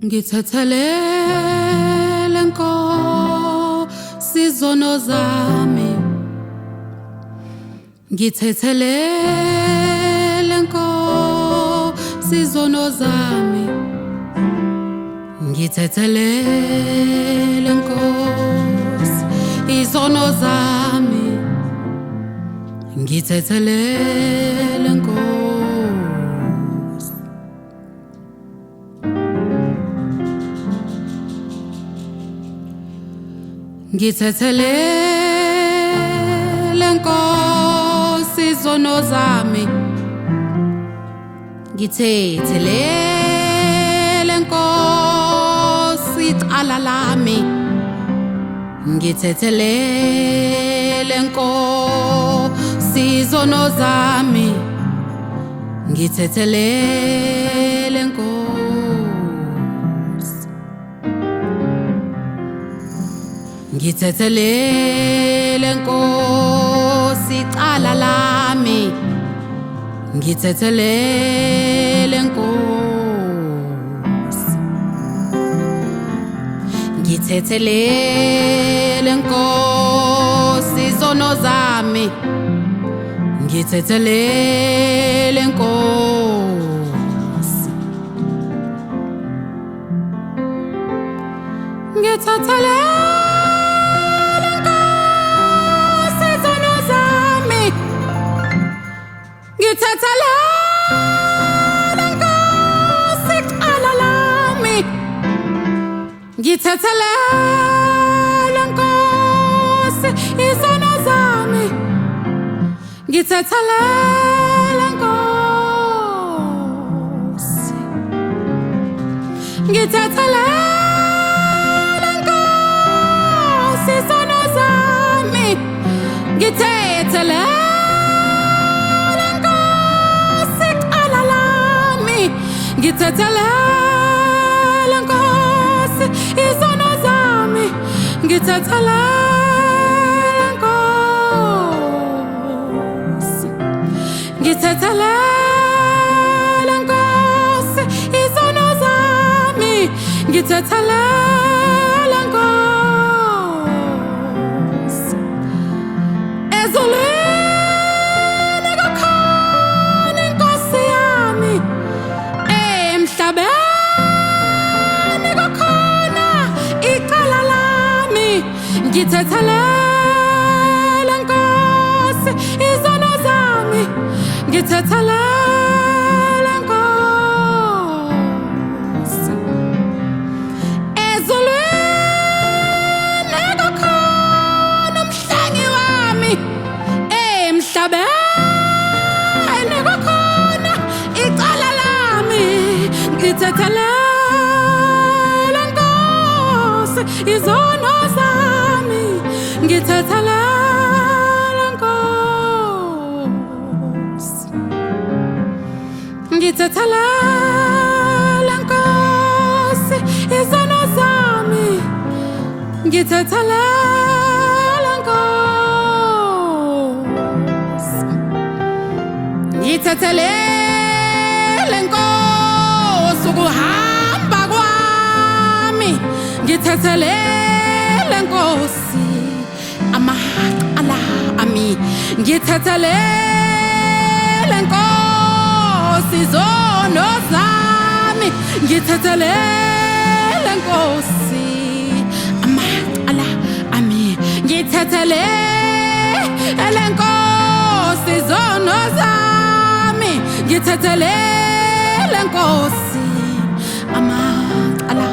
Ngithethelele Nkosi izono zami, ngithethelele Nkosi izono zami, ngithethelele Nkosi izono zami, ngithethelele Nkosi. Ngithethelele Nkosi izono zami, ngithethelele Nkosi icala lami, ngithethelele Nkosi izono zami, ngithethelele Nkosi. Ngithethelele Nkosi icala lami, ngithethelele Nkosi, ngithethelele Nkosi izono zami, ngithethelele Nkosi, ngithethelele ngithethelele Nkosi icala lami, ngithethelele Nkosi izono zami, ngithethelele Nkosi, ngithethelele Nkosi izono zami, ngithethelele ngithethelele Nkosi izono zami, ngithethelele Nkosi, ngithethelele Nkosi izono zami, ngithethelele Nkosi. Ezulwini kukhona Nkosi yami, emhlabeni kukhona icala lami, ngithethelele Nkosi izono zami, ngithethelele Nkosi. Ezulwini kukhona umhlengi wami, emhlabeni kukhona icala lami, ngithethelele Nkosi izono zami, ngithethelele Nkosi, ngithethelele Nkosi izono zami, ngithethelele Nkosi, ngithethelele Nkosi ukuhamba kwami, ngithethelele Nkosi amacala ami, ngithethelele Nkosi izono zami, ngithethelele Nkosi amacala ami, ngithethelele Nkosi izono zami, ngithethelele Nkosi amacala